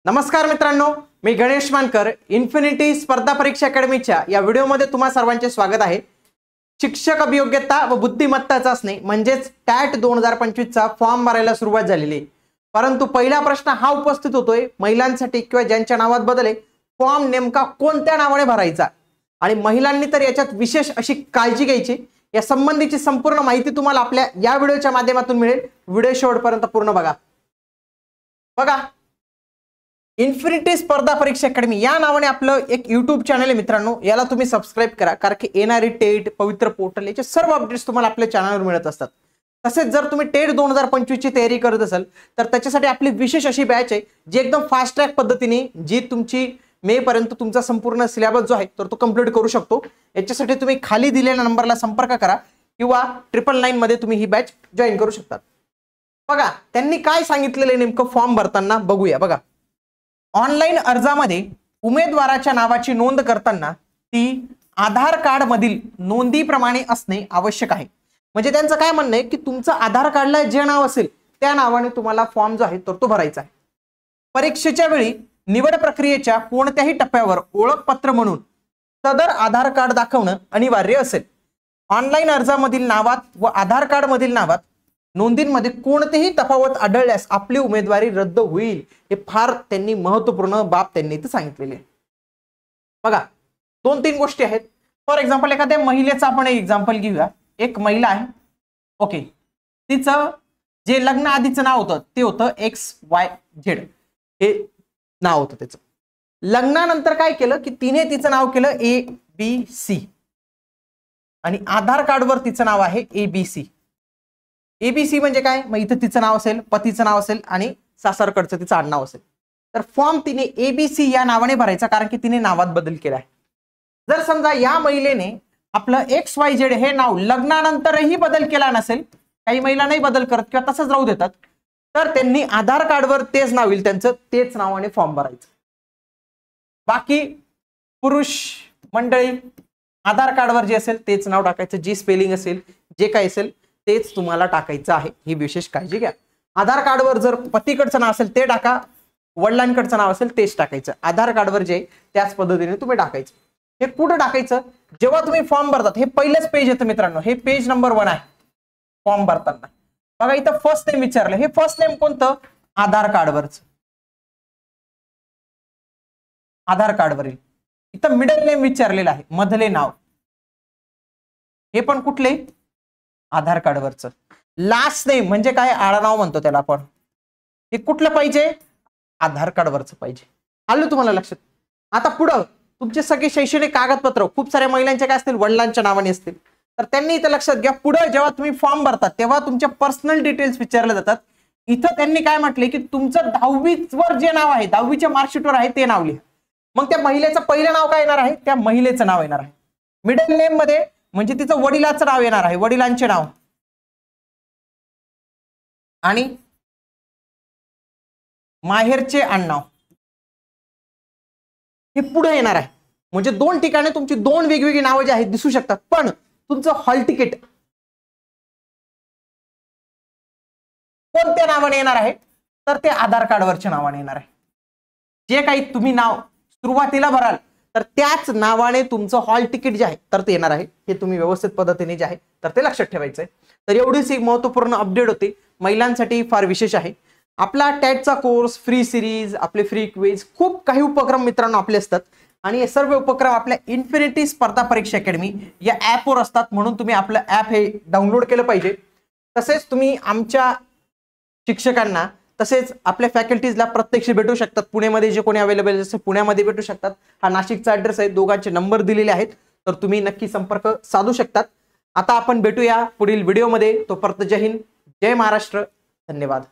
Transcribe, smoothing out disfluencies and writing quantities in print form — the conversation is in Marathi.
नमस्कार मित्रांनो, मी गणेश मानकर इन्फिनिटी स्पर्धा परीक्षा अकॅडमीच्या या व्हिडिओमध्ये तुम्हा सर्वांचे स्वागत आहे। शिक्षक अभियोग्यता व बुद्धिमत्ता चाचणी म्हणजेच टॅट 2025 चा फॉर्म भरायला सुरुवात झालेली आहे। परंतु पहिला प्रश्न हा उपस्थित होतोय महिलांसाठी किंवा ज्यांच्या नावात बदल आहे, फॉर्म नेमका कोणत्या नावाने भरायचा आणि महिलांनी तर याच्यात विशेष अशी काळजी घ्यायची। या संबंधीची संपूर्ण माहिती तुम्हाला आपल्या या व्हिडिओच्या माध्यमातून मिळेल। व्हिडिओ शेवटपर्यंत पूर्ण बघा। इन्फिनिटी स्पर्धा परीक्षा अकॅडमी या नावाने आपलं एक यूट्यूब चॅनल आहे मित्रांनो, याला तुम्ही सबस्क्राइब करा, कारण की येणारी टेट पवित्र पोर्टल याचे सर्व अपडेट्स तुम्हाला आपल्या चॅनलवर मिळत असतात। तसेच जर तुम्ही टेट 2025 ची तयारी करत असाल तर त्याच्यासाठी आपली विशेष अशी बॅच आहे जी एकदम फास्ट ट्रॅक पद्धतीने जी तुमची मे पर्यंत तुमचा संपूर्ण सिलेबस जो आहे तर तो कंप्लीट करू शकतो। याच्यासाठी तुम्ही खाली दिलेल्या नंबरला संपर्क करा किंवा 999 मध्ये तुम्ही ही बॅच जॉइन करू शकता। बघा त्यांनी काय सांगितलेलं नेमकं फॉर्म भरताना बघूया। बघा, ऑनलाइन अर्जामध्ये उमेदवाराच्या नावाची नोंद करताना ती आधार कार्ड मधील नोंदीप्रमाणे असणे आवश्यक आहे। म्हणजे त्यांचं काय म्हणणं आहे की तुमचं आधार कार्डला जे नाव असेल त्या नावाने तुम्हाला फॉर्म जो आहे तर तो भरायचा आहे। परीक्षेच्या वेळी निवड प्रक्रियेच्या कोणत्याही टप्प्यावर ओळखपत्र म्हणून सदर आधार कार्ड दाखवणं अनिवार्य असेल। ऑनलाइन अर्जामधील नावात व आधार कार्ड मधील नावात नोंदींमध्ये कोणतेही तफावत आढळल्यास आपली उमेदवारी रद्द होईल। हे फार त्यांनी महत्त्वपूर्ण बाब त्यांनी इथे सांगितलेले आहे। बघा, 2-3 गोष्टी आहेत। फॉर एक्झाम्पल एखाद्या महिलेचं आपण एक एक्झाम्पल घेऊया। एक महिला आहे, ओके, तिचं जे लग्न आधीचं नाव होतं ते होतं XYZ हे नाव होतं त्याचं। लग्नानंतर काय केलं की तिने तिचं नाव केलं ABC आणि आधार कार्डवर तिचं नाव आहे ABC। ABC म्हणजे काय, मग इथं तिचं नाव असेल, पतीचं नाव असेल आणि सासरकडचं तिचं आडनाव असेल। तर फॉर्म तिने ABC या नावाने भरायचा, कारण की तिने नावात बदल केला आहे। जर समजा या महिलेने आपलं XYZ हे नाव लग्नानंतरही बदल केला नसेल, काही महिला नाही बदल करत किंवा तसंच राहू देतात, तर त्यांनी आधार कार्डवर तेच नाव येईल त्यांचं, तेच नावाने फॉर्म भरायचं। बाकी पुरुष मंडळी आधार कार्डवर जे असेल तेच नाव टाकायचं, जी स्पेलिंग असेल जे काय असेल तेच तुम्हाला टाकायचं आहे। ही विशेष काळजी घ्या। आधार कार्डवर जर पतीकडचं नाव असेल ते टाका, वडिलांकडचं नाव असेल तेच टाकायचं। आधार कार्डवर जे त्याच पद्धतीने तुम्ही टाकायचं। हे कुठं टाकायचं, जेव्हा तुम्ही फॉर्म भरतात हे पहिलंच पेज येतं मित्रांनो, हे पेज नंबर 1 आहे फॉर्म भरताना। बघा इथं फर्स्ट नेम विचारलं, हे फर्स्ट नेम कोणतं, आधार कार्डवरच, आधार कार्डवरील। इथं मिडल नेम विचारलेलं आहे, मधले नाव, हे पण कुठले, आधार कार्डवरचं। लास्ट नेम म्हणजे काय, आडनाव म्हणतो त्याला आपण, हे कुठलं पाहिजे, आधार कार्डवरचं पाहिजे। आलं तुम्हाला लक्षात। आता पुढं तुमचे सगळे शैक्षणिक कागदपत्र खूप साऱ्या महिलांचे काय असतील, वडिलांच्या नावाने असतील, तर त्यांनी इथं लक्षात घ्या, पुढे जेव्हा तुम्ही फॉर्म भरतात तेव्हा तुमच्या पर्सनल डिटेल्स विचारले जातात। इथं त्यांनी काय म्हटले की तुमचं 10वीवर जे नाव आहे, 10वीच्या मार्कशीटवर आहे ते नाव लिहा। मग त्या महिलेचं पहिलं नाव काय येणार आहे, त्या महिलेचं नाव येणार आहे। मिडल नेम मध्ये म्हणजे तिचं वडिलाचं नाव येणार आहे, वडिलांचे नाव, आणि माहेरचे आडनाव हे पुढे येणार आहे। म्हणजे 2 ठिकाणी तुमची 2 वेगवेगळी नावं जी आहेत दिसू शकतात, पण तुमचं हॉल तिकीट कोणत्या नावाने येणार आहे, तर ते आधार कार्डवरच्या नावाने येणार आहे। जे काही तुम्ही नाव सुरुवातीला भराल तर त्याच नावाने तुमचं हॉल तिकीट जे आहे तर ते येणार आहे। हे तुम्ही व्यवस्थित पद्धतीने जे आहे तर ते लक्षात ठेवायचं आहे। तर एवढीच एक महत्त्वपूर्ण अपडेट होती, महिलांसाठी फार विशेष आहे। आपला टॅटचा कोर्स, फ्री सिरीज, आपले फ्री क्विज, खूप काही उपक्रम मित्रांनो आपले असतात आणि हे सर्व उपक्रम आपल्या इन्फिनिटी स्पर्धा परीक्षा अकॅडमी या ॲपवर असतात, म्हणून तुम्ही आपलं ॲप हे डाउनलोड केलं पाहिजे। तसेच तुम्ही आमच्या शिक्षकांना तसेच आपल्या फॅकल्टीजला प्रत्यक्ष भेटू शकतात। पुण्यामध्ये जे कोणी अवेलेबल असेल पुण्यामध्ये भेटू शकतात। हा नाशिकचा ॲड्रेस आहे, दोघांचे नंबर दिलेले आहेत, तर तुम्ही नक्की संपर्क साधू शकतात। आता आपण भेटूया पुढील व्हिडिओमध्ये। तोपर्यंत जय हिंद, जय महाराष्ट्र, धन्यवाद।